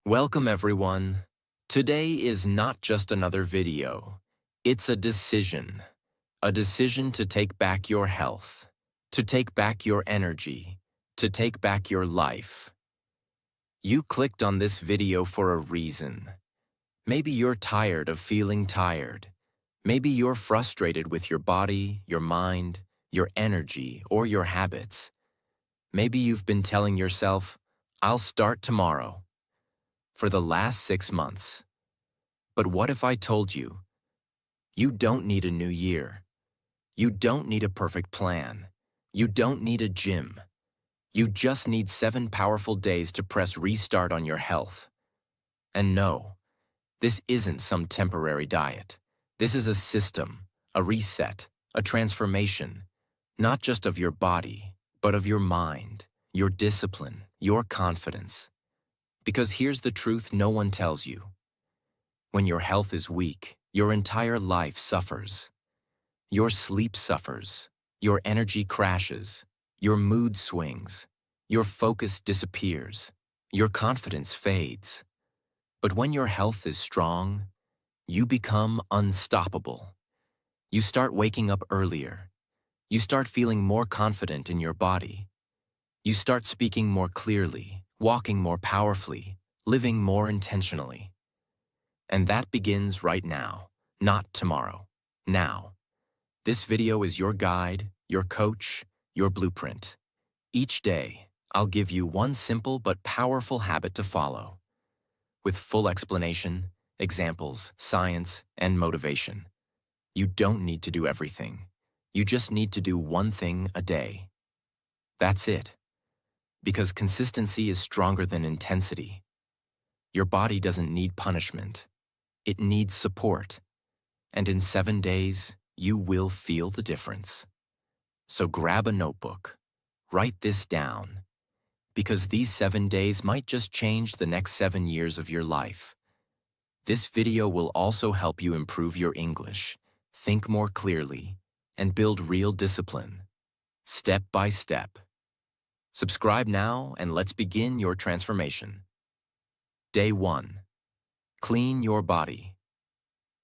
Welcome everyone. Today is not just another video. It's a decision. A decision to take back your health, to take back your energy, to take back your life. You clicked on this video for a reason. Maybe you're tired of feeling tired. Maybe you're frustrated with your body, your mind, your energy, or your habits. Maybe you've been telling yourself, "I'll start tomorrow," for the last 6 months. But what if I told you, you don't need a new year. You don't need a perfect plan. You don't need a gym. You just need 7 powerful days to press restart on your health. And no, this isn't some temporary diet. This is a system, a reset, a transformation, not just of your body, but of your mind, your discipline, your confidence. Because here's the truth no one tells you. When your health is weak, your entire life suffers. Your sleep suffers, your energy crashes, your mood swings, your focus disappears, your confidence fades. But when your health is strong, you become unstoppable. You start waking up earlier. You start feeling more confident in your body. You start speaking more clearly, walking more powerfully, living more intentionally. And that begins right now, not tomorrow, now. This video is your guide, your coach, your blueprint. Each day, I'll give you one simple but powerful habit to follow, with full explanation, examples, science, and motivation. You don't need to do everything. You just need to do one thing a day. That's it. Because consistency is stronger than intensity. Your body doesn't need punishment. It needs support. And in 7 days, you will feel the difference. So grab a notebook. Write this down. Because these 7 days might just change the next 7 years of your life. This video will also help you improve your English, think more clearly, and build real discipline, step by step. Subscribe now and let's begin your transformation. Day 1. Clean your body.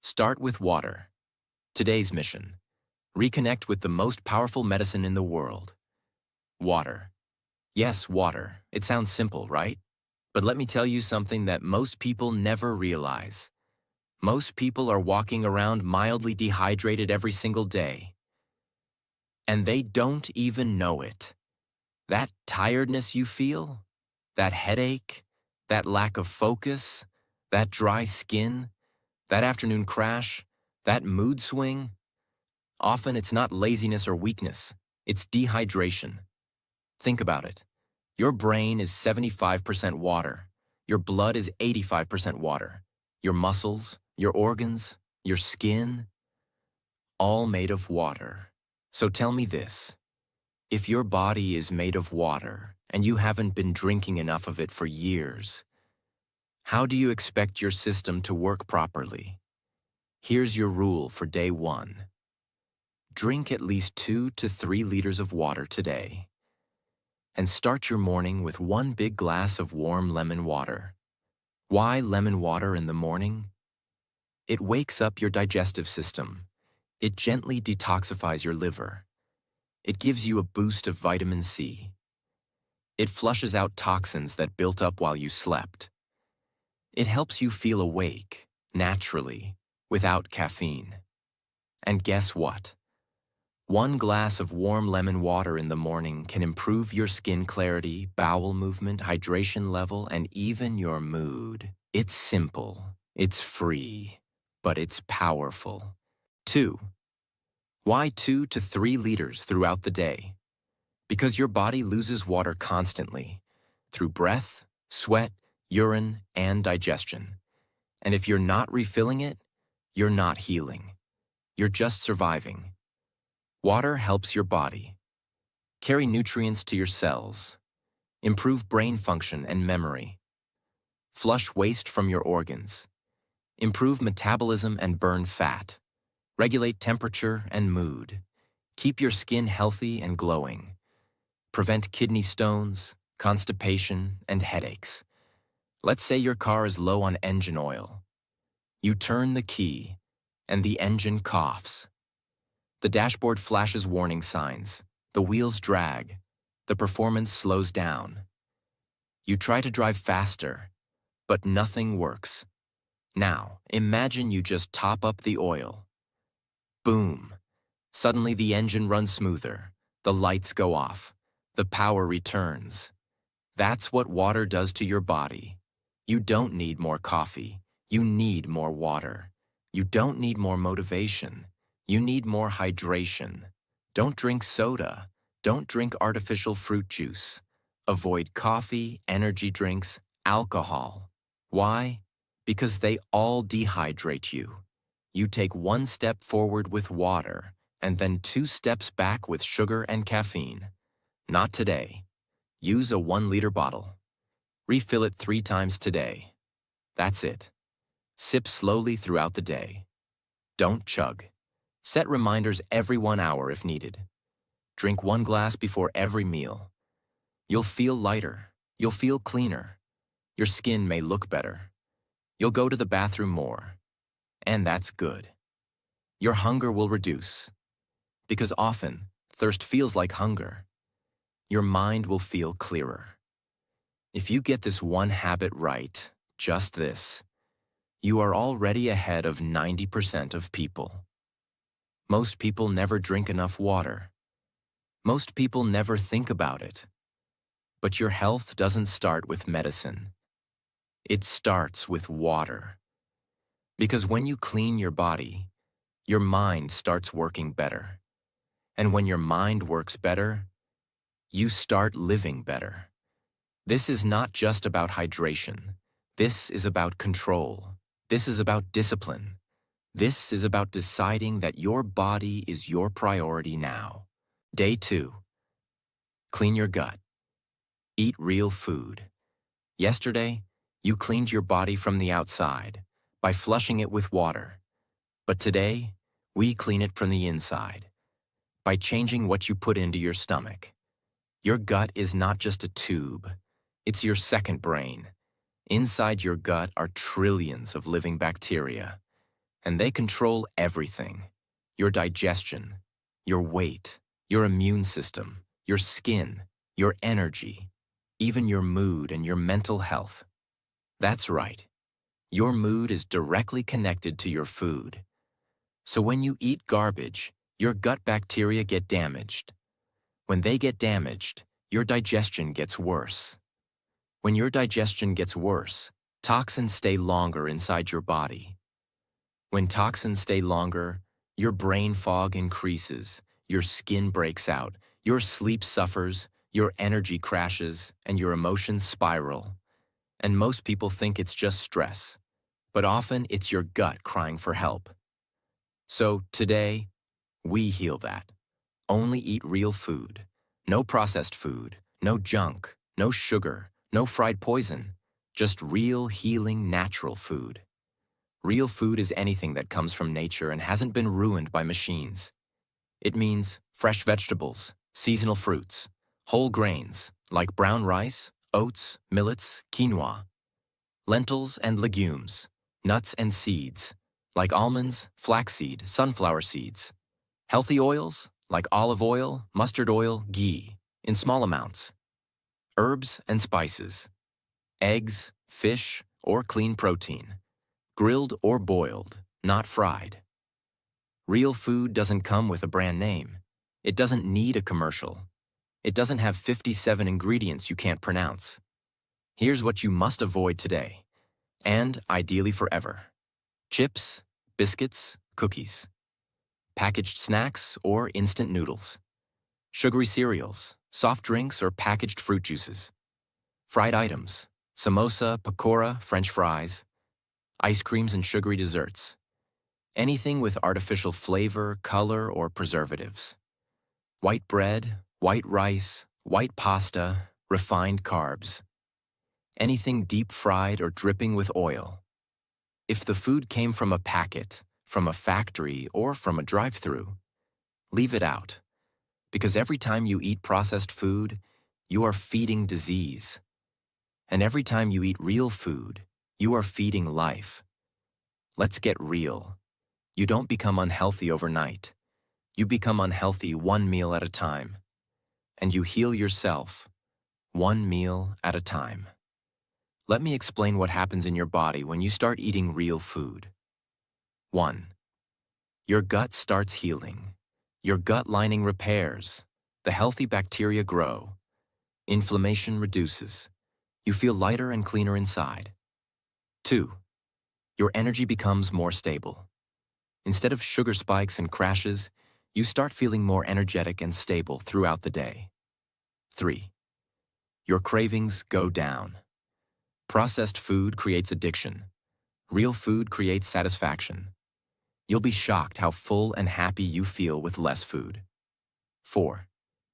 Start with water. Today's mission: reconnect with the most powerful medicine in the world. Water. Yes, water. It sounds simple, right? But let me tell you something that most people never realize. Most people are walking around mildly dehydrated every single day. And they don't even know it. That tiredness you feel, that headache, that lack of focus, that dry skin, that afternoon crash, that mood swing, often it's not laziness or weakness, it's dehydration. Think about it. Your brain is 75% water. Your blood is 85% water. Your muscles, your organs, your skin, all made of water. So tell me this. If your body is made of water and you haven't been drinking enough of it for years, how do you expect your system to work properly? Here's your rule for day 1. Drink at least 2 to 3 liters of water today. And start your morning with 1 big glass of warm lemon water. Why lemon water in the morning? It wakes up your digestive system. It gently detoxifies your liver. It gives you a boost of vitamin C. It flushes out toxins that built up while you slept. It helps you feel awake, naturally, without caffeine. And guess what? 1 glass of warm lemon water in the morning can improve your skin clarity, bowel movement, hydration level, and even your mood. It's simple, it's free, but it's powerful. 2. Why 2 to 3 liters throughout the day? Because your body loses water constantly, through breath, sweat, urine, and digestion. And if you're not refilling it, you're not healing. You're just surviving. Water helps your body carry nutrients to your cells, improve brain function and memory, flush waste from your organs, improve metabolism and burn fat, regulate temperature and mood, keep your skin healthy and glowing, prevent kidney stones, constipation, and headaches. Let's say your car is low on engine oil. You turn the key, and the engine coughs. The dashboard flashes warning signs. The wheels drag. The performance slows down. You try to drive faster, but nothing works. Now, imagine you just top up the oil. Boom! Suddenly the engine runs smoother. The lights go off. The power returns. That's what water does to your body. You don't need more coffee. You need more water. You don't need more motivation. You need more hydration. Don't drink soda. Don't drink artificial fruit juice. Avoid coffee, energy drinks, alcohol. Why? Because they all dehydrate you. You take one step forward with water, and then 2 steps back with sugar and caffeine. Not today. Use a 1-liter bottle. Refill it 3 times today. That's it. Sip slowly throughout the day. Don't chug. Set reminders every 1 hour if needed. Drink 1 glass before every meal. You'll feel lighter. You'll feel cleaner. Your skin may look better. You'll go to the bathroom more. And that's good. Your hunger will reduce. Because often, thirst feels like hunger. Your mind will feel clearer. If you get this one habit right, just this, you are already ahead of 90% of people. Most people never drink enough water. Most people never think about it. But your health doesn't start with medicine. It starts with water. Because when you clean your body, your mind starts working better. And when your mind works better, you start living better. This is not just about hydration. This is about control. This is about discipline. This is about deciding that your body is your priority now. Day 2. Clean your gut. Eat real food. Yesterday, you cleaned your body from the outside by flushing it with water. But today, we clean it from the inside by changing what you put into your stomach. Your gut is not just a tube. It's your second brain. Inside your gut are trillions of living bacteria, and they control everything: your digestion, your weight, your immune system, your skin, your energy, even your mood and your mental health. That's right. Your mood is directly connected to your food. So when you eat garbage, your gut bacteria get damaged. When they get damaged, your digestion gets worse. When your digestion gets worse, toxins stay longer inside your body. When toxins stay longer, your brain fog increases, your skin breaks out, your sleep suffers, your energy crashes, and your emotions spiral. And most people think it's just stress, but often it's your gut crying for help. So today, we heal that. Only eat real food. No processed food, no junk, no sugar, no fried poison. Just real, healing, natural food. Real food is anything that comes from nature and hasn't been ruined by machines. It means fresh vegetables, seasonal fruits, whole grains like brown rice, oats, millets, quinoa, lentils and legumes, nuts and seeds like almonds, flaxseed, sunflower seeds, healthy oils like olive oil, mustard oil, ghee in small amounts, herbs and spices, eggs, fish, or clean protein, grilled or boiled, not fried. Real food doesn't come with a brand name. It doesn't need a commercial. It doesn't have 57 ingredients you can't pronounce. Here's what you must avoid today, and ideally forever: chips, biscuits, cookies, packaged snacks or instant noodles, sugary cereals, soft drinks or packaged fruit juices, fried items, samosa, pakora, French fries, ice creams and sugary desserts, anything with artificial flavor, color, or preservatives, white bread, white rice, white pasta, refined carbs, anything deep-fried or dripping with oil. If the food came from a packet, from a factory, or from a drive-thru, leave it out. Because every time you eat processed food, you are feeding disease. And every time you eat real food, you are feeding life. Let's get real. You don't become unhealthy overnight. You become unhealthy one meal at a time. And you heal yourself, one meal at a time. Let me explain what happens in your body when you start eating real food. 1. Your gut starts healing. Your gut lining repairs. The healthy bacteria grow. Inflammation reduces. You feel lighter and cleaner inside. 2. Your energy becomes more stable. Instead of sugar spikes and crashes, you start feeling more energetic and stable throughout the day. 3. Your cravings go down. Processed food creates addiction. Real food creates satisfaction. You'll be shocked how full and happy you feel with less food. 4.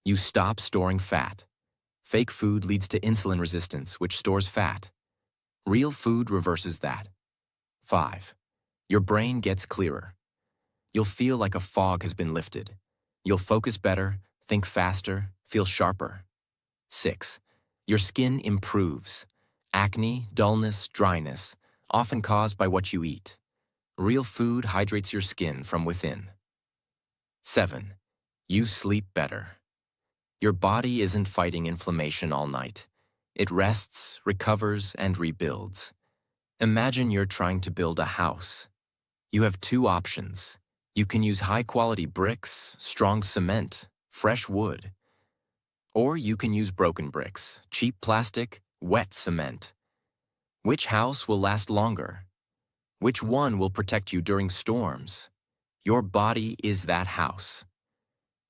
You stop storing fat. Fake food leads to insulin resistance, which stores fat. Real food reverses that. 5. Your brain gets clearer. You'll feel like a fog has been lifted. You'll focus better, think faster, feel sharper. 6. Your skin improves. Acne, dullness, dryness, often caused by what you eat. Real food hydrates your skin from within. 7. You sleep better. Your body isn't fighting inflammation all night. It rests, recovers, and rebuilds. Imagine you're trying to build a house. You have 2 options. You can use high-quality bricks, strong cement, fresh wood. Or you can use broken bricks, cheap plastic, wet cement. Which house will last longer? Which one will protect you during storms? Your body is that house.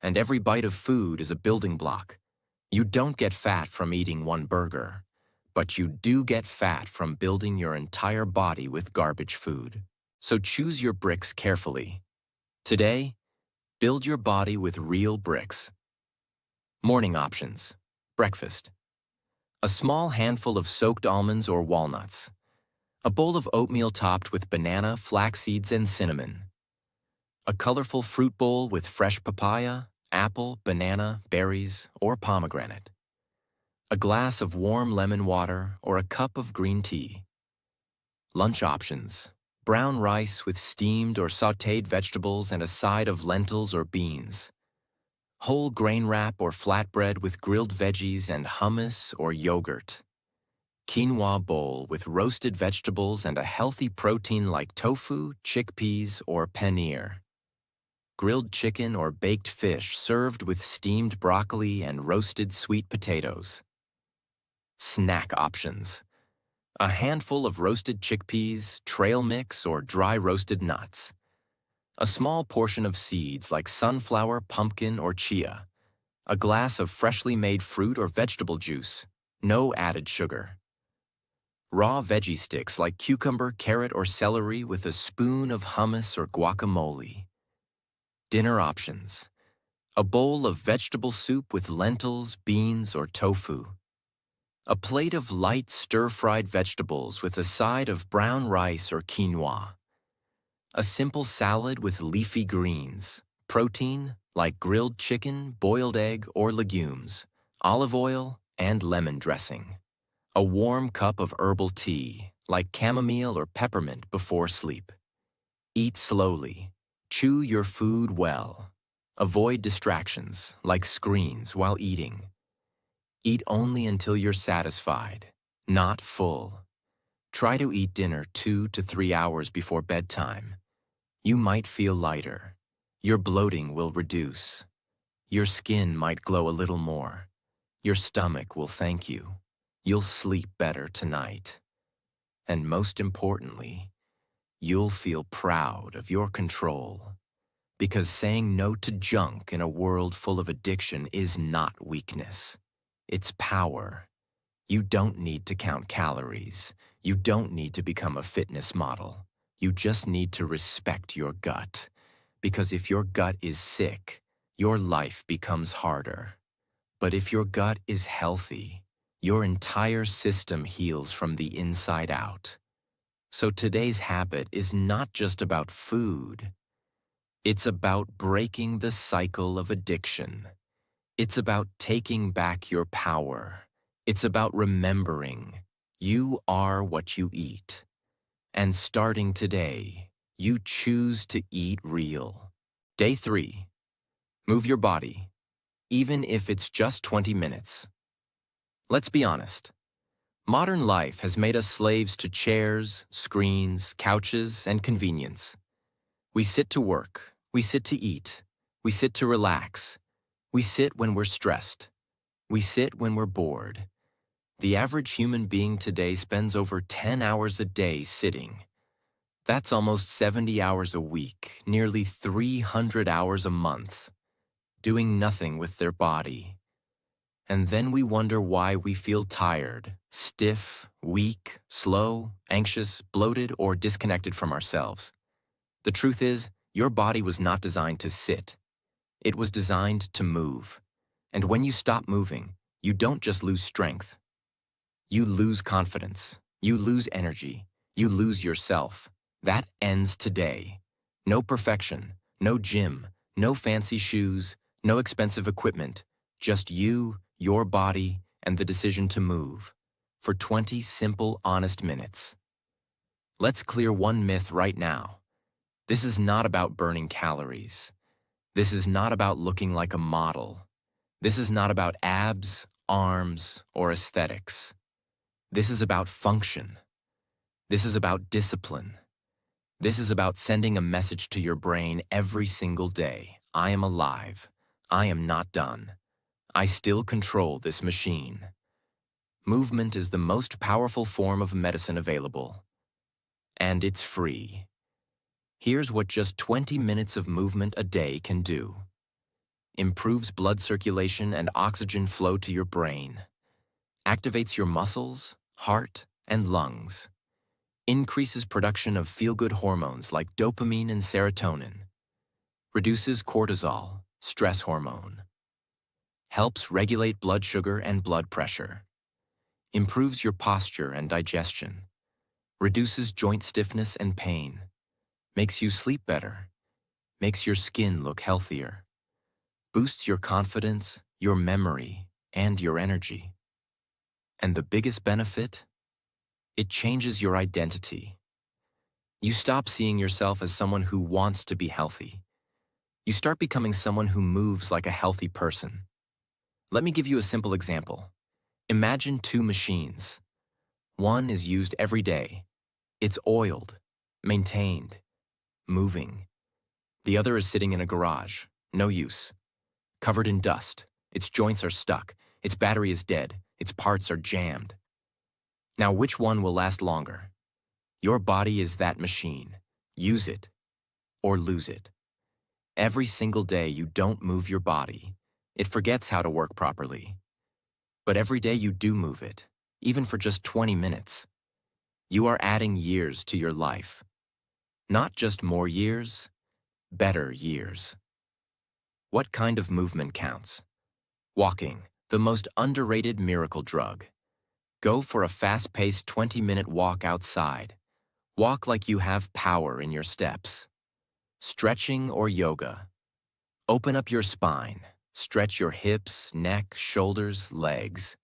And every bite of food is a building block. You don't get fat from eating one burger, but you do get fat from building your entire body with garbage food. So choose your bricks carefully. Today, build your body with real bricks. Morning options. Breakfast. A small handful of soaked almonds or walnuts. A bowl of oatmeal topped with banana, flax seeds, and cinnamon. A colorful fruit bowl with fresh papaya, apple, banana, berries, or pomegranate. A glass of warm lemon water or a cup of green tea. Lunch options. Brown rice with steamed or sautéed vegetables and a side of lentils or beans. Whole grain wrap or flatbread with grilled veggies and hummus or yogurt. Quinoa bowl with roasted vegetables and a healthy protein like tofu, chickpeas, or paneer. Grilled chicken or baked fish served with steamed broccoli and roasted sweet potatoes. Snack options. A handful of roasted chickpeas, trail mix, or dry roasted nuts. A small portion of seeds like sunflower, pumpkin, or chia. A glass of freshly made fruit or vegetable juice. No added sugar. Raw veggie sticks like cucumber, carrot, or celery with a spoon of hummus or guacamole. Dinner options. A bowl of vegetable soup with lentils, beans, or tofu. A plate of light stir-fried vegetables with a side of brown rice or quinoa. A simple salad with leafy greens. Protein like grilled chicken, boiled egg, or legumes. Olive oil and lemon dressing. A warm cup of herbal tea like chamomile or peppermint before sleep. Eat slowly. Chew your food well. Avoid distractions like screens while eating. Eat only until you're satisfied, not full. Try to eat dinner 2 to 3 hours before bedtime. You might feel lighter. Your bloating will reduce. Your skin might glow a little more. Your stomach will thank you. You'll sleep better tonight. And most importantly, you'll feel proud of your control. Because saying no to junk in a world full of addiction is not weakness. It's power. You don't need to count calories. You don't need to become a fitness model. You just need to respect your gut. Because if your gut is sick, your life becomes harder. But if your gut is healthy, your entire system heals from the inside out. So today's habit is not just about food. It's about breaking the cycle of addiction. It's about taking back your power. It's about remembering You are what you eat. And starting today, you choose to eat real. Day 3. Move your body, even if it's just 20 minutes. Let's be honest. Modern life has made us slaves to chairs, screens, couches, and convenience. We sit to work, we sit to eat, we sit to relax, we sit when we're stressed, we sit when we're bored. The average human being today spends over 10 hours a day sitting. That's almost 70 hours a week, nearly 300 hours a month, doing nothing with their body. And then we wonder why we feel tired, stiff, weak, slow, anxious, bloated, or disconnected from ourselves. The truth is, your body was not designed to sit. It was designed to move. And when you stop moving, you don't just lose strength. You lose confidence. You lose energy. You lose yourself. That ends today. No perfection, no gym, no fancy shoes, no expensive equipment, just you, your body, and the decision to move. For 20 simple, honest minutes. Let's clear one myth right now. This is not about burning calories. This is not about looking like a model. This is not about abs, arms, or aesthetics. This is about function. This is about discipline. This is about sending a message to your brain every single day. I am alive. I am not done. I still control this machine. Movement is the most powerful form of medicine available. And it's free. Here's what just 20 minutes of movement a day can do. Improves blood circulation and oxygen flow to your brain. Activates your muscles, heart, and lungs. Increases production of feel-good hormones like dopamine and serotonin. Reduces cortisol, stress hormone. Helps regulate blood sugar and blood pressure. Improves your posture and digestion. Reduces joint stiffness and pain. Makes you sleep better. Makes your skin look healthier. Boosts your confidence, your memory, and your energy. And the biggest benefit? It changes your identity. You stop seeing yourself as someone who wants to be healthy. You start becoming someone who moves like a healthy person. Let me give you a simple example. Imagine two machines. One is used every day. It's oiled, maintained, moving. The other is sitting in a garage, no use, covered in dust. Its joints are stuck. Its battery is dead. Its parts are jammed. Now, which one will last longer? Your body is that machine. Use it or lose it. Every single day you don't move your body, it forgets how to work properly. But every day you do move it, even for just 20 minutes, you are adding years to your life. Not just more years, better years. What kind of movement counts? Walking, the most underrated miracle drug. Go for a fast-paced 20-minute walk outside. Walk like you have power in your steps. Stretching or yoga. Open up your spine. Stretch your hips, neck, shoulders, legs.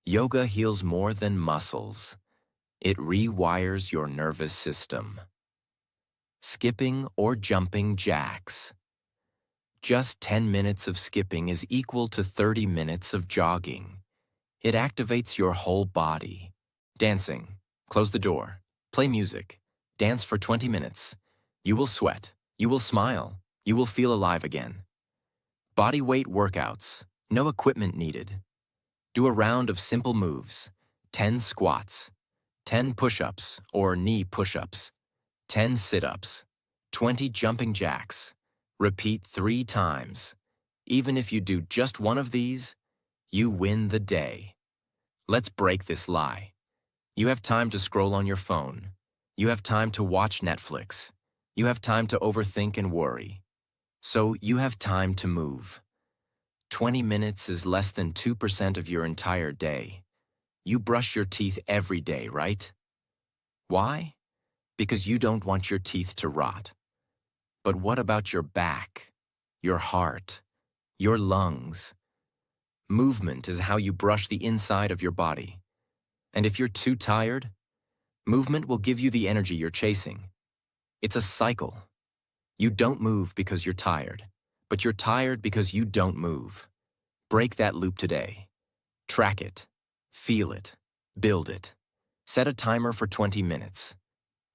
Yoga heals more than muscles. It rewires your nervous system. Skipping or jumping jacks. Just 10 minutes of skipping is equal to 30 minutes of jogging. It activates your whole body. Dancing. Close the door. Play music. Dance for 20 minutes. You will sweat. You will smile. You will feel alive again. Body weight workouts. No equipment needed. Do a round of simple moves. 10 squats. 10 push-ups or knee push-ups. 10 sit-ups. 20 jumping jacks. Repeat 3 times. Even if you do just one of these, you win the day. Let's break this lie. You have time to scroll on your phone. You have time to watch Netflix. You have time to overthink and worry. So you have time to move. 20 minutes is less than 2% of your entire day. You brush your teeth every day, right? Why? Because you don't want your teeth to rot. But what about your back, your heart, your lungs? Movement is how you brush the inside of your body. And if you're too tired, movement will give you the energy you're chasing. It's a cycle. You don't move because you're tired, but you're tired because you don't move. Break that loop today. Track it. Feel it. Build it. Set a timer for 20 minutes.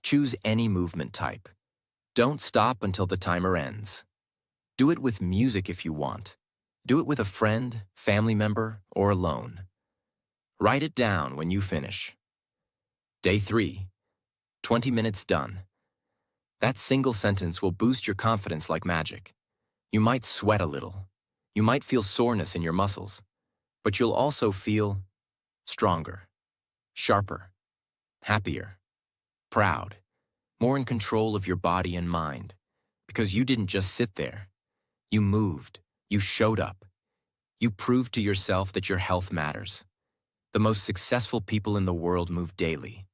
Choose any movement type. Don't stop until the timer ends. Do it with music if you want. Do it with a friend, family member, or alone. Write it down when you finish. Day 3. 20 minutes done. That single sentence will boost your confidence like magic. You might sweat a little. You might feel soreness in your muscles. But you'll also feel stronger, sharper, happier, proud, more in control of your body and mind. Because you didn't just sit there. You moved. You showed up. You proved to yourself that your health matters. The most successful people in the world move daily.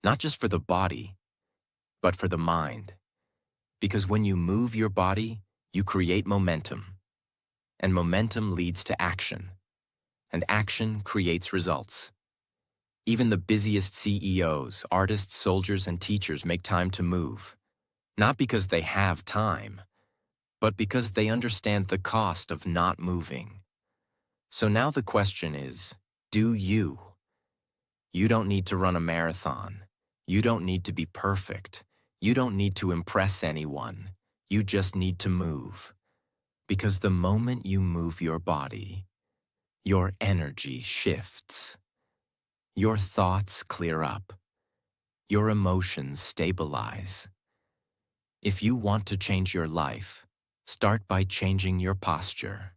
Not just for the body, but for the mind. Because when you move your body, you create momentum. And momentum leads to action. And action creates results. Even the busiest CEOs, artists, soldiers, and teachers make time to move. Not because they have time, but because they understand the cost of not moving. So now the question is, do you? You don't need to run a marathon. You don't need to be perfect. You don't need to impress anyone. You just need to move. Because the moment you move your body, your energy shifts. Your thoughts clear up. Your emotions stabilize. If you want to change your life, start by changing your posture.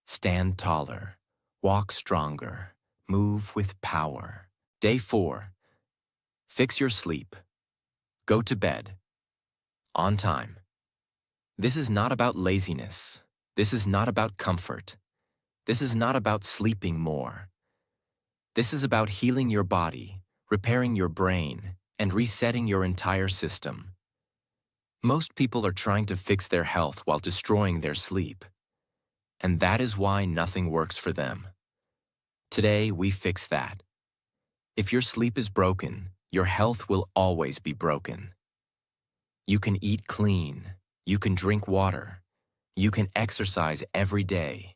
Stand taller, walk stronger, move with power. Day 4. Fix your sleep. Go to bed. On time. This is not about laziness. This is not about comfort. This is not about sleeping more. This is about healing your body, repairing your brain, and resetting your entire system. Most people are trying to fix their health while destroying their sleep. And that is why nothing works for them. Today, we fix that. If your sleep is broken, your health will always be broken. You can eat clean. You can drink water. You can exercise every day.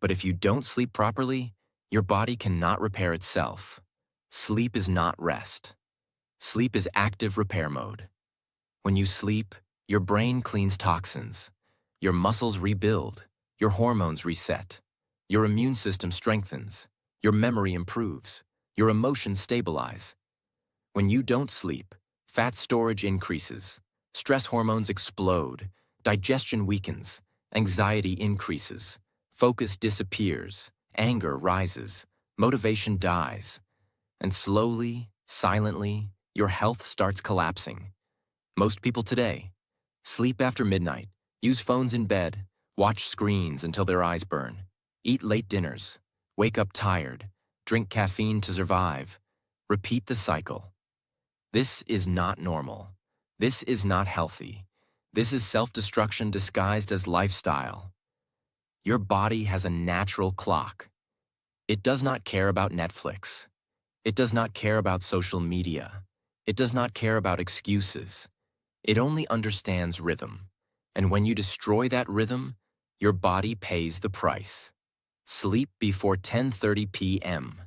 But if you don't sleep properly, your body cannot repair itself. Sleep is not rest. Sleep is active repair mode. When you sleep, your brain cleans toxins. Your muscles rebuild. Your hormones reset. Your immune system strengthens. Your memory improves. Your emotions stabilize. When you don't sleep, fat storage increases. Stress hormones explode. Digestion weakens. Anxiety increases. Focus disappears. Anger rises. Motivation dies. And slowly, silently, your health starts collapsing. Most people today sleep after midnight, use phones in bed, watch screens until their eyes burn, eat late dinners, wake up tired, drink caffeine to survive, repeat the cycle. This is not normal. This is not healthy. This is self-destruction disguised as lifestyle. Your body has a natural clock. It does not care about Netflix. It does not care about social media. It does not care about excuses. It only understands rhythm. And when you destroy that rhythm, your body pays the price. Sleep before 10:30 p.m.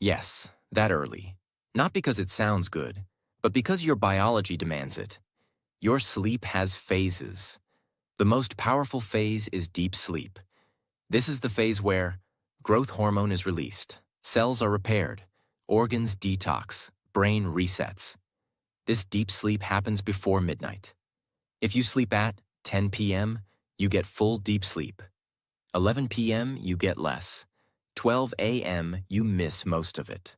Yes, that early. Not because it sounds good, but because your biology demands it. Your sleep has phases. The most powerful phase is deep sleep. This is the phase where growth hormone is released, cells are repaired, organs detox, brain resets. This deep sleep happens before midnight. If you sleep at 10 p.m., you get full deep sleep. 11 p.m., you get less. 12 a.m., you miss most of it.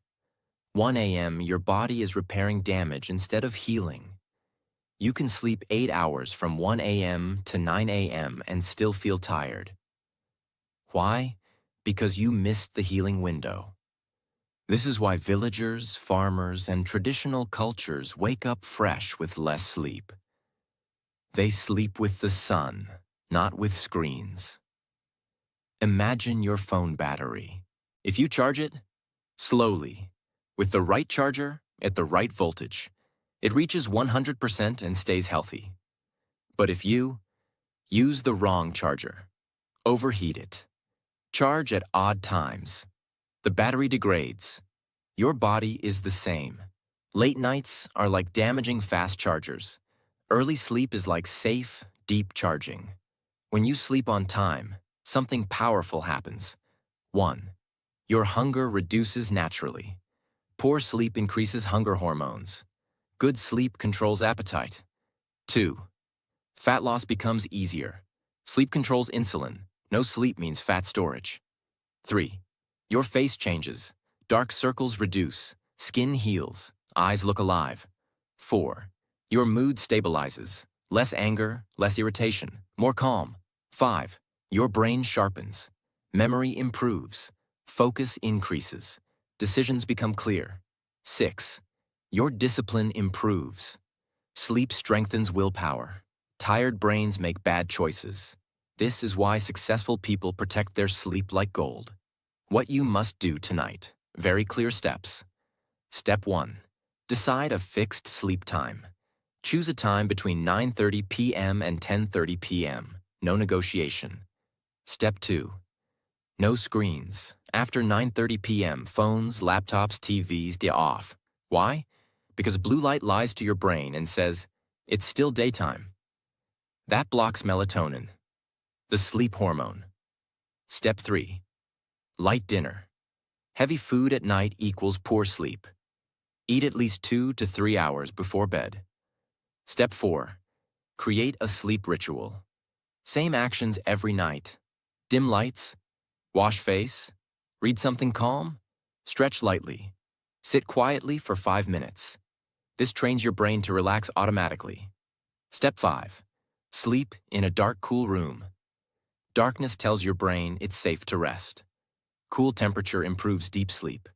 1 a.m., your body is repairing damage instead of healing. You can sleep 8 hours from 1 a.m. to 9 a.m. and still feel tired. Why? Because you missed the healing window. This is why villagers, farmers, and traditional cultures wake up fresh with less sleep. They sleep with the sun, not with screens. Imagine your phone battery. If you charge it, slowly, With the right charger, at the right voltage, it reaches 100% and stays healthy. But if you use the wrong charger, overheat it, charge at odd times, the battery degrades. Your body is the same. Late nights are like damaging fast chargers. Early sleep is like safe, deep charging. When you sleep on time, something powerful happens. 1. Your hunger reduces naturally. Poor sleep increases hunger hormones. Good sleep controls appetite. 2. Fat loss becomes easier. Sleep controls insulin. No sleep means fat storage. 3. Your face changes. Dark circles reduce. Skin heals. Eyes look alive. 4. Your mood stabilizes. Less anger, less irritation, more calm. 5. Your brain sharpens. Memory improves. Focus increases. Decisions become clear. 6. Your discipline improves. Sleep strengthens willpower. Tired brains make bad choices. This is why successful people protect their sleep like gold. What you must do tonight. Very clear steps. Step 1. Decide a fixed sleep time. Choose a time between 9:30 p.m. and 10:30 p.m. No negotiation. Step 2. No screens. After 9:30 p.m., phones, laptops, TVs, they're off. Why? Because blue light lies to your brain and says, it's still daytime. That blocks melatonin, the sleep hormone. Step 3. Light dinner. Heavy food at night equals poor sleep. Eat at least 2 to 3 hours before bed. Step 4. Create a sleep ritual. Same actions every night. Dim lights, wash face, read something calm, stretch lightly, sit quietly for 5 minutes. This trains your brain to relax automatically. Step 5. Sleep in a dark, cool room. Darkness tells your brain it's safe to rest. Cool temperature improves deep sleep.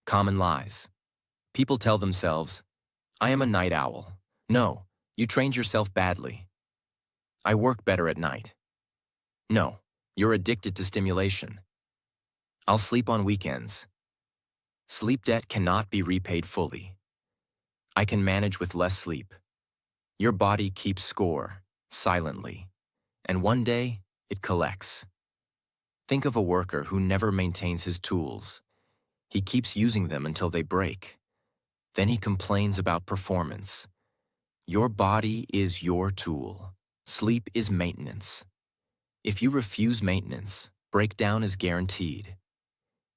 Common lies. People tell themselves, I am a night owl. No, you trained yourself badly. I work better at night. No, you're addicted to stimulation. I'll sleep on weekends. Sleep debt cannot be repaid fully. I can manage with less sleep. Your body keeps score, silently, and one day it collects. Think of a worker who never maintains his tools. He keeps using them until they break. Then he complains about performance. Your body is your tool. Sleep is maintenance. If you refuse maintenance, breakdown is guaranteed.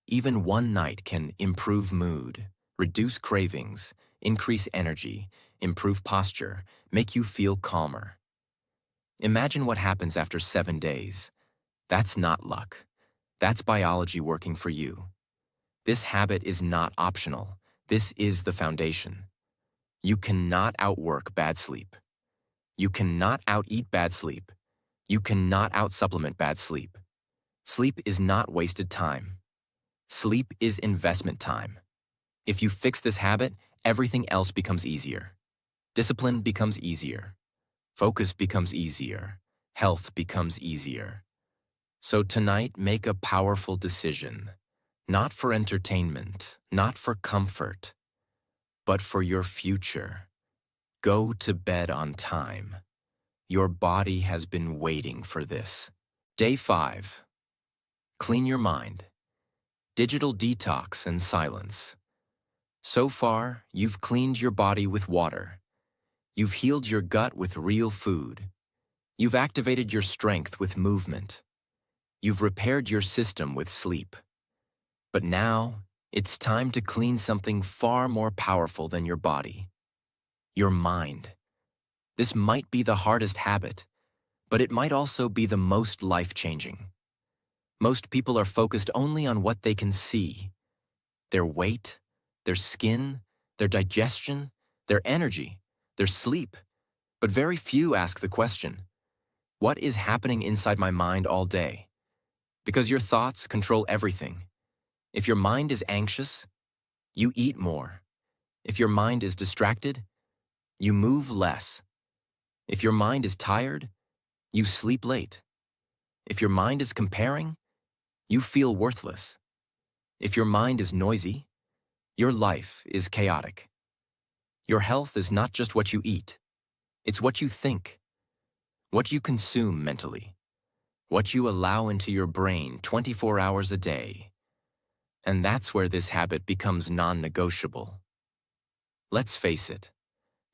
Even one night can improve mood, reduce cravings, increase energy, improve posture, make you feel calmer. Imagine what happens after 7 days. That's not luck. That's biology working for you. This habit is not optional. This is the foundation. You cannot outwork bad sleep. You cannot out-eat bad sleep. You cannot out-supplement bad sleep. Sleep is not wasted time. Sleep is investment time. If you fix this habit, everything else becomes easier. Discipline becomes easier. Focus becomes easier. Health becomes easier. So tonight, make a powerful decision. Not for entertainment, not for comfort, but for your future. Go to bed on time. Your body has been waiting for this. Day 5. Clean your mind. Digital detox and silence. So far, you've cleaned your body with water. You've healed your gut with real food. You've activated your strength with movement. You've repaired your system with sleep. But now, it's time to clean something far more powerful than your body. Your mind. This might be the hardest habit, but it might also be the most life-changing. Most people are focused only on what they can see. Their weight, their skin, their digestion, their energy, their sleep. But very few ask the question, what is happening inside my mind all day? Because your thoughts control everything. If your mind is anxious, you eat more. If your mind is distracted, you move less. If your mind is tired, you sleep late. If your mind is comparing, you feel worthless. If your mind is noisy, Your life is chaotic. Your health is not just what you eat. It's what you think, what you consume mentally, what you allow into your brain 24 hours a day. And that's where this habit becomes non-negotiable. Let's face it,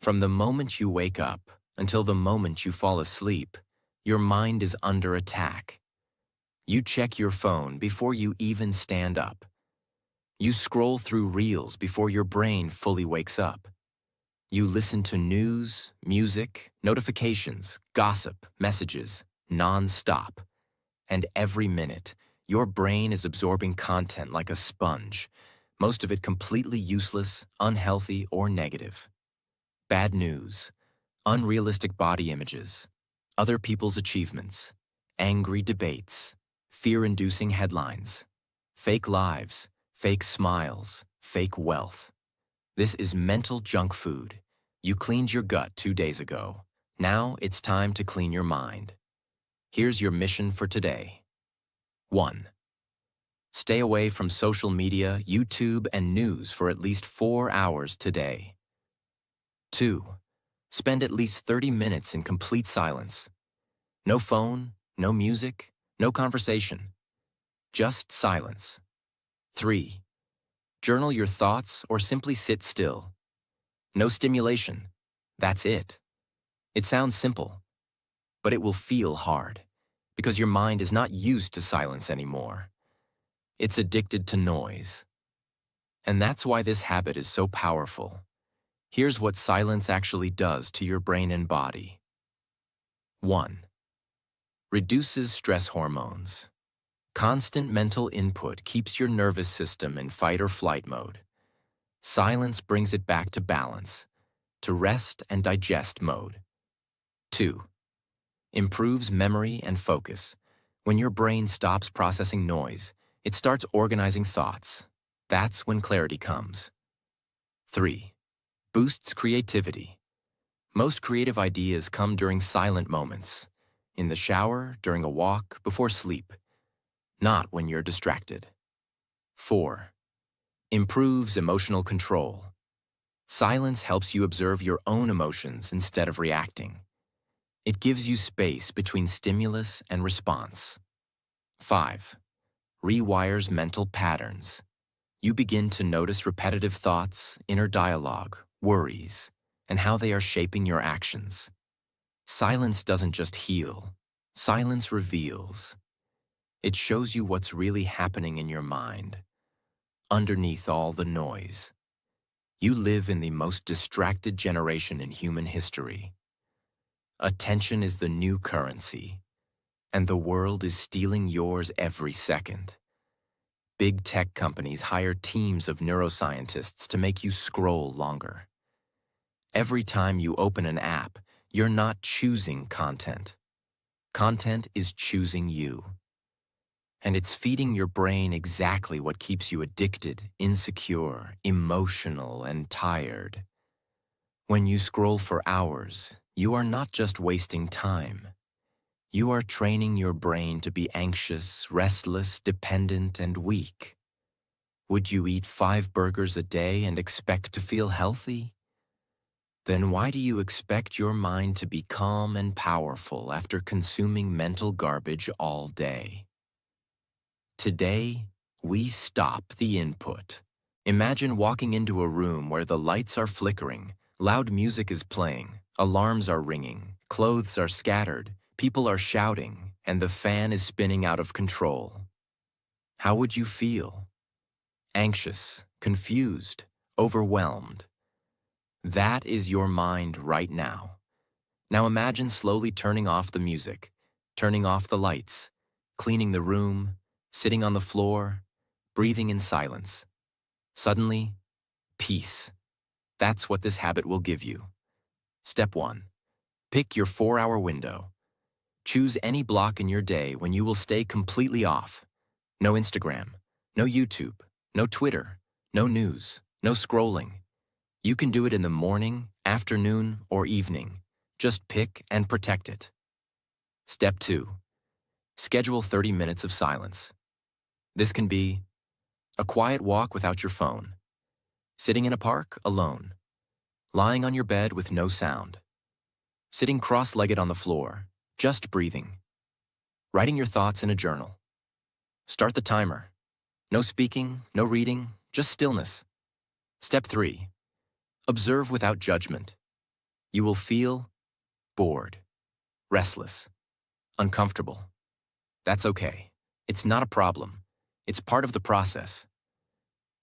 from the moment you wake up until the moment you fall asleep, your mind is under attack. You check your phone before you even stand up. You scroll through reels before your brain fully wakes up. You listen to news, music, notifications, gossip, messages, non-stop. And every minute, your brain is absorbing content like a sponge, most of it completely useless, unhealthy, or negative. Bad news, unrealistic body images, other people's achievements, angry debates, fear-inducing headlines, fake lives, fake smiles, fake wealth. This is mental junk food. You cleaned your gut 2 days ago. Now it's time to clean your mind. Here's your mission for today. 1. Stay away from social media, YouTube, and news for at least 4 hours today. 2. Spend at least 30 minutes in complete silence. No phone, no music, no conversation. Just silence. 3. Journal your thoughts or simply sit still. No stimulation. That's it. It sounds simple, but it will feel hard because your mind is not used to silence anymore. It's addicted to noise. And that's why this habit is so powerful. Here's what silence actually does to your brain and body. 1. Reduces stress hormones. Constant mental input keeps your nervous system in fight or flight mode. Silence brings it back to balance, to rest and digest mode. 2. Improves memory and focus. When your brain stops processing noise, it starts organizing thoughts. That's when clarity comes. 3. Boosts creativity. Most creative ideas come during silent moments, in the shower, during a walk, before sleep, not when you're distracted. 4. Improves emotional control. Silence helps you observe your own emotions instead of reacting. It gives you space between stimulus and response. 5. Rewires mental patterns. You begin to notice repetitive thoughts, inner dialogue, worries, and how they are shaping your actions. Silence doesn't just heal. Silence reveals. It shows you what's really happening in your mind, underneath all the noise. You live in the most distracted generation in human history. Attention is the new currency, and the world is stealing yours every second. Big tech companies hire teams of neuroscientists to make you scroll longer. Every time you open an app, you're not choosing content. Content is choosing you. And it's feeding your brain exactly what keeps you addicted, insecure, emotional, and tired. When you scroll for hours, you are not just wasting time. You are training your brain to be anxious, restless, dependent, and weak. Would you eat 5 burgers a day and expect to feel healthy? Then why do you expect your mind to be calm and powerful after consuming mental garbage all day? Today, we stop the input. Imagine walking into a room where the lights are flickering, loud music is playing, alarms are ringing, clothes are scattered, people are shouting, and the fan is spinning out of control. How would you feel? Anxious, confused, overwhelmed. That is your mind right now. Now imagine slowly turning off the music, turning off the lights, cleaning the room, sitting on the floor, breathing in silence. Suddenly, peace. That's what this habit will give you. Step 1. Pick your 4-hour window. Choose any block in your day when you will stay completely off. No Instagram, no YouTube, no Twitter, no news, no scrolling. You can do it in the morning, afternoon, or evening. Just pick and protect it. Step 2. Schedule 30 minutes of silence. This can be a quiet walk without your phone, Sitting in a park alone. Lying on your bed with no sound. Sitting cross-legged on the floor, just breathing. Writing your thoughts in a journal. Start the timer. No speaking, no reading, just stillness. Step 3. Observe without judgment. You will feel bored, restless, uncomfortable. That's okay. It's not a problem. It's part of the process.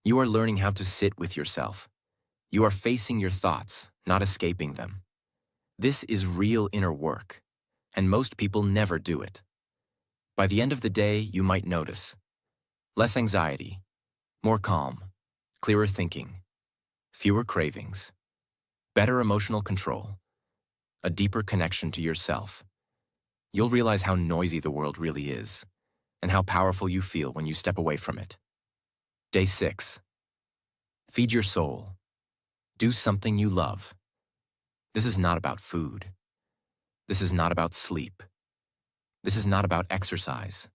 You are learning how to sit with yourself. You are facing your thoughts, not escaping them. This is real inner work, and most people never do it. By the end of the day, you might notice less anxiety, more calm, clearer thinking, fewer cravings, better emotional control, a deeper connection to yourself. You'll realize how noisy the world really is, and how powerful you feel when you step away from it. Day 6. Feed your soul. Do something you love. This is not about food. This is not about sleep. This is not about exercise.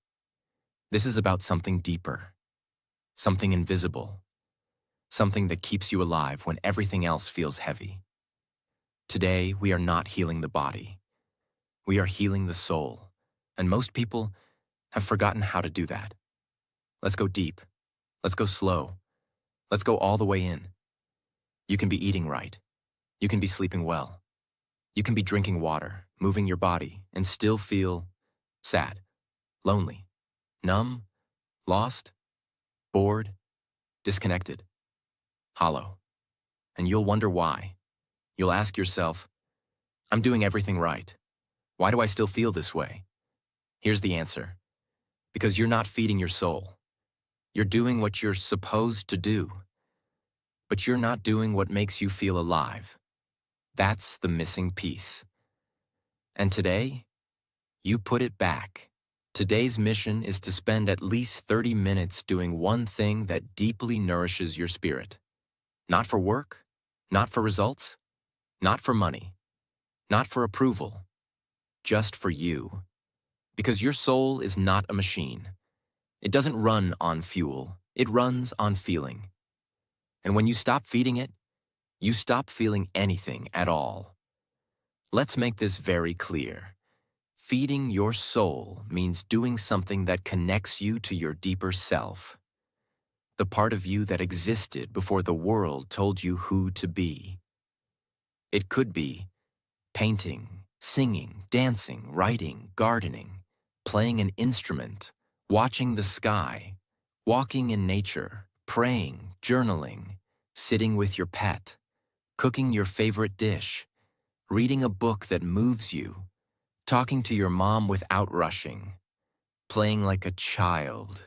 This is about something deeper, something invisible, something that keeps you alive when everything else feels heavy. Today, we are not healing the body. We are healing the soul, and most people have forgotten how to do that. Let's go deep. Let's go slow. Let's go all the way in. You can be eating right. You can be sleeping well. You can be drinking water, moving your body, and still feel sad, lonely, numb, lost, bored, disconnected, hollow. And you'll wonder why. You'll ask yourself, I'm doing everything right. Why do I still feel this way? Here's the answer. Because you're not feeding your soul. You're doing what you're supposed to do. But you're not doing what makes you feel alive. That's the missing piece. And today, you put it back. Today's mission is to spend at least 30 minutes doing one thing that deeply nourishes your spirit. Not for work, not for results, not for money, not for approval, just for you. Because your soul is not a machine. It doesn't run on fuel, it runs on feeling. And when you stop feeding it, you stop feeling anything at all. Let's make this very clear. Feeding your soul means doing something that connects you to your deeper self, the part of you that existed before the world told you who to be. It could be painting, singing, dancing, writing, gardening, playing an instrument, watching the sky, walking in nature, praying, journaling, sitting with your pet, cooking your favorite dish, reading a book that moves you, talking to your mom without rushing, playing like a child,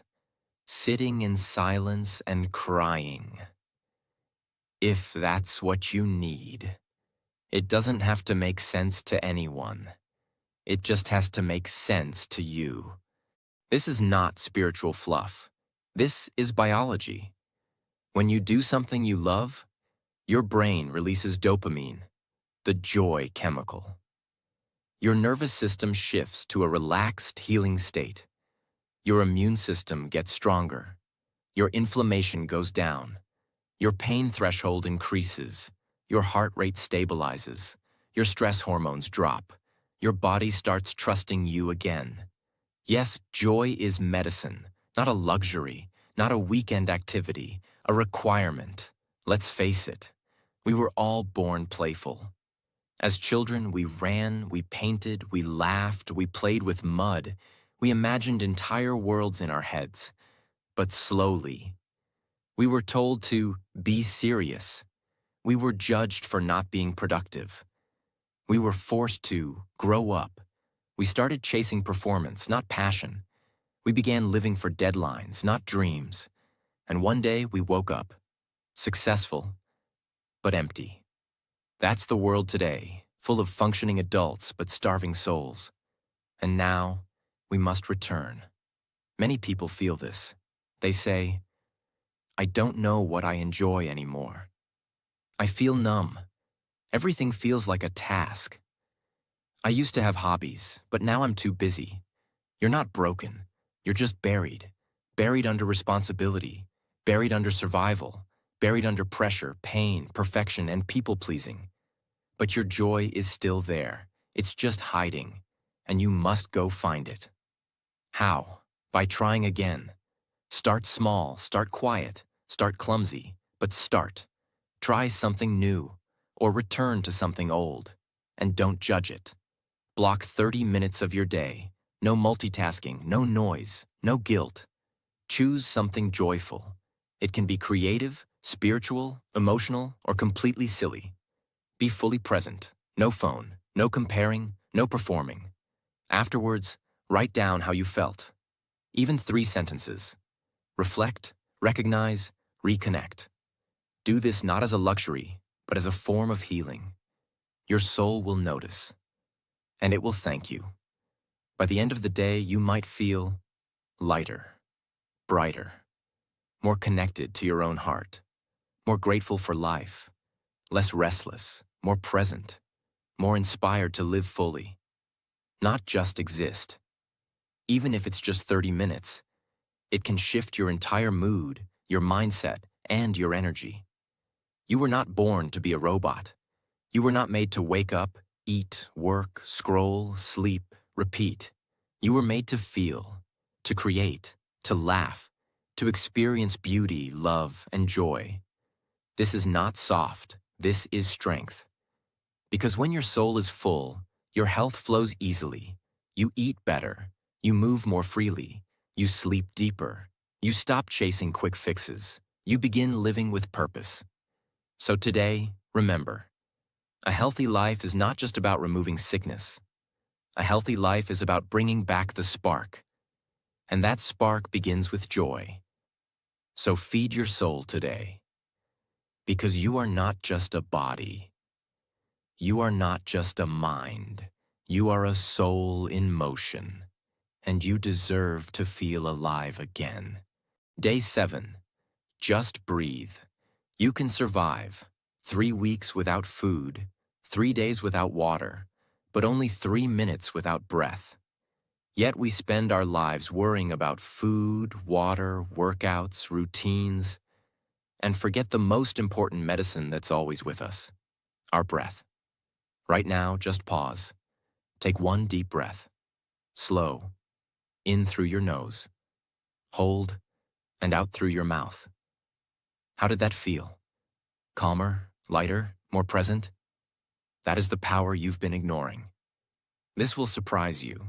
sitting in silence and crying. If that's what you need. It doesn't have to make sense to anyone. It just has to make sense to you. This is not spiritual fluff. This is biology. When you do something you love, your brain releases dopamine, the joy chemical. Your nervous system shifts to a relaxed, healing state. Your immune system gets stronger. Your inflammation goes down. Your pain threshold increases. Your heart rate stabilizes. Your stress hormones drop. Your body starts trusting you again. Yes, joy is medicine, not a luxury, not a weekend activity, a requirement. Let's face it, we were all born playful. As children, we ran, we painted, we laughed, we played with mud. We imagined entire worlds in our heads. But slowly, we were told to be serious. We were judged for not being productive. We were forced to grow up. We started chasing performance, not passion. We began living for deadlines, not dreams. And one day we woke up, successful, but empty. That's the world today, full of functioning adults but starving souls. And now, we must return. Many people feel this. They say, I don't know what I enjoy anymore. I feel numb. Everything feels like a task. I used to have hobbies, but now I'm too busy. You're not broken. You're just buried. Buried under responsibility. Buried under survival. buried under pressure, pain, perfection, and people-pleasing. But your joy is still there. It's just hiding, and you must go find it. How? By trying again. Start small, start quiet, start clumsy, but start. Try something new, or return to something old, and don't judge it. Block 30 minutes of your day. No multitasking, no noise, no guilt. Choose something joyful. It can be creative, spiritual, emotional, or completely silly. Be fully present. No phone, no comparing, no performing. Afterwards, write down how you felt. Even 3 sentences. Reflect, recognize, reconnect. Do this not as a luxury, but as a form of healing. Your soul will notice, and it will thank you. By the end of the day, you might feel lighter, brighter, more connected to your own heart, more grateful for life, less restless, more present, more inspired to live fully, not just exist. Even if it's just 30 minutes, it can shift your entire mood, your mindset, and your energy. You were not born to be a robot. You were not made to wake up, eat, work, scroll, sleep, repeat. You were made to feel, to create, to laugh, to experience beauty, love, and joy. This is not soft. This is strength. Because when your soul is full, your health flows easily. You eat better. You move more freely. You sleep deeper. You stop chasing quick fixes. You begin living with purpose. So today, remember, a healthy life is not just about removing sickness. A healthy life is about bringing back the spark. And that spark begins with joy. So feed your soul today. Because you are not just a body. You are not just a mind. You are a soul in motion. And you deserve to feel alive again. Day 7. Just breathe. You can survive 3 weeks without food, 3 days without water, but only 3 minutes without breath. Yet we spend our lives worrying about food, water, workouts, routines, and forget the most important medicine that's always with us, our breath. Right now, just pause. Take 1 deep breath. Slow. In through your nose. Hold, and out through your mouth. How did that feel? Calmer, lighter, more present? That is the power you've been ignoring. This will surprise you.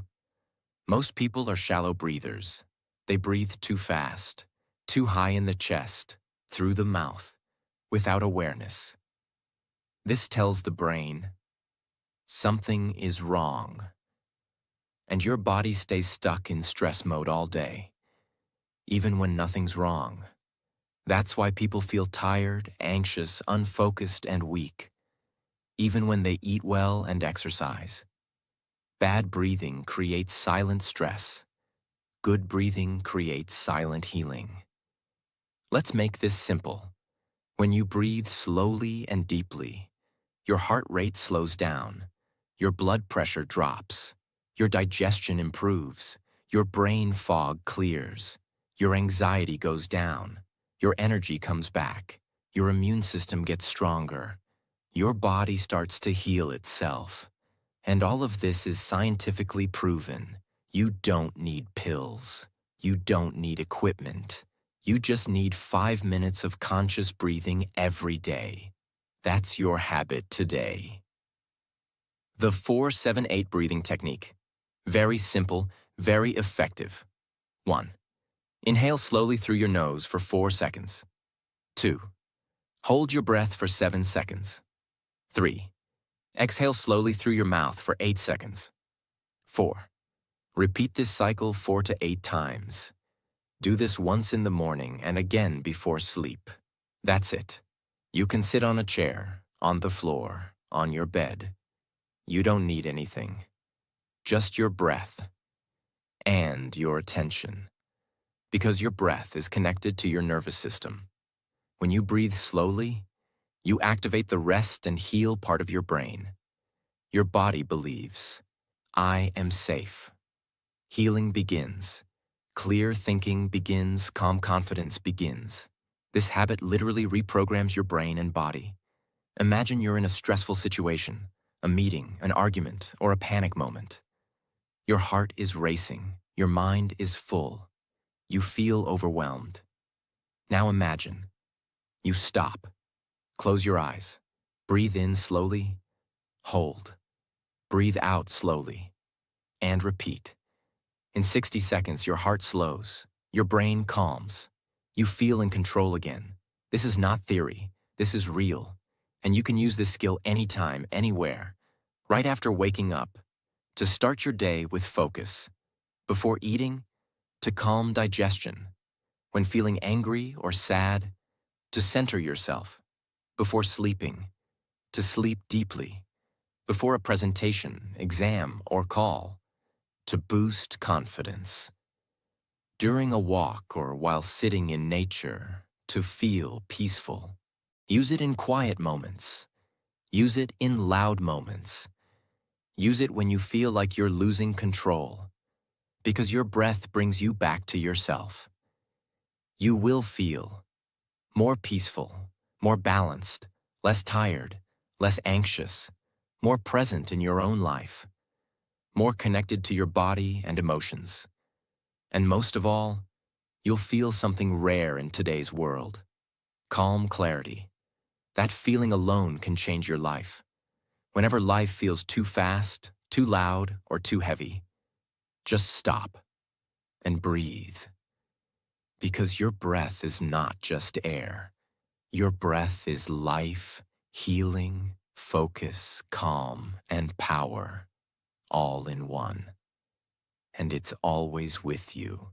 Most people are shallow breathers. They breathe too fast, too high in the chest, through the mouth, without awareness. This tells the brain, something is wrong. And your body stays stuck in stress mode all day, even when nothing's wrong. That's why people feel tired, anxious, unfocused, and weak, even when they eat well and exercise. Bad breathing creates silent stress. Good breathing creates silent healing. Let's make this simple. When you breathe slowly and deeply, your heart rate slows down, your blood pressure drops, your digestion improves, your brain fog clears, your anxiety goes down, your energy comes back, your immune system gets stronger, your body starts to heal itself. And all of this is scientifically proven. You don't need pills. You don't need equipment. You just need 5 minutes of conscious breathing every day. That's your habit today. The 4-7-8 breathing technique. Very simple, very effective. 1. Inhale slowly through your nose for 4 seconds. 2. Hold your breath for 7 seconds. 3. Exhale slowly through your mouth for 8 seconds. 4. Repeat this cycle 4 to 8 times. Do this once in the morning and again before sleep. That's it. You can sit on a chair, on the floor, on your bed. You don't need anything. Just your breath and your attention. Because your breath is connected to your nervous system. When you breathe slowly, you activate the rest and heal part of your brain. Your body believes, I am safe. Healing begins. Clear thinking begins. Calm confidence begins. This habit literally reprograms your brain and body. Imagine you're in a stressful situation, a meeting, an argument, or a panic moment. Your heart is racing, your mind is full, you feel overwhelmed. Now imagine, you stop, close your eyes, breathe in slowly, hold, breathe out slowly, and repeat. In 60 seconds, your heart slows, your brain calms, you feel in control again. This is not theory, this is real, and you can use this skill anytime, anywhere, right after waking up, to start your day with focus, before eating, to calm digestion, when feeling angry or sad, to center yourself, before sleeping, to sleep deeply, before a presentation, exam, or call, to boost confidence, during a walk or while sitting in nature, to feel peaceful. Use it in quiet moments. Use it in loud moments. Use it when you feel like you're losing control, because your breath brings you back to yourself. You will feel more peaceful, more balanced, less tired, less anxious, more present in your own life, more connected to your body and emotions. And most of all, you'll feel something rare in today's world: calm clarity. That feeling alone can change your life. Whenever life feels too fast, too loud, or too heavy, just stop and breathe. Because your breath is not just air. Your breath is life, healing, focus, calm, and power, all in one. And it's always with you.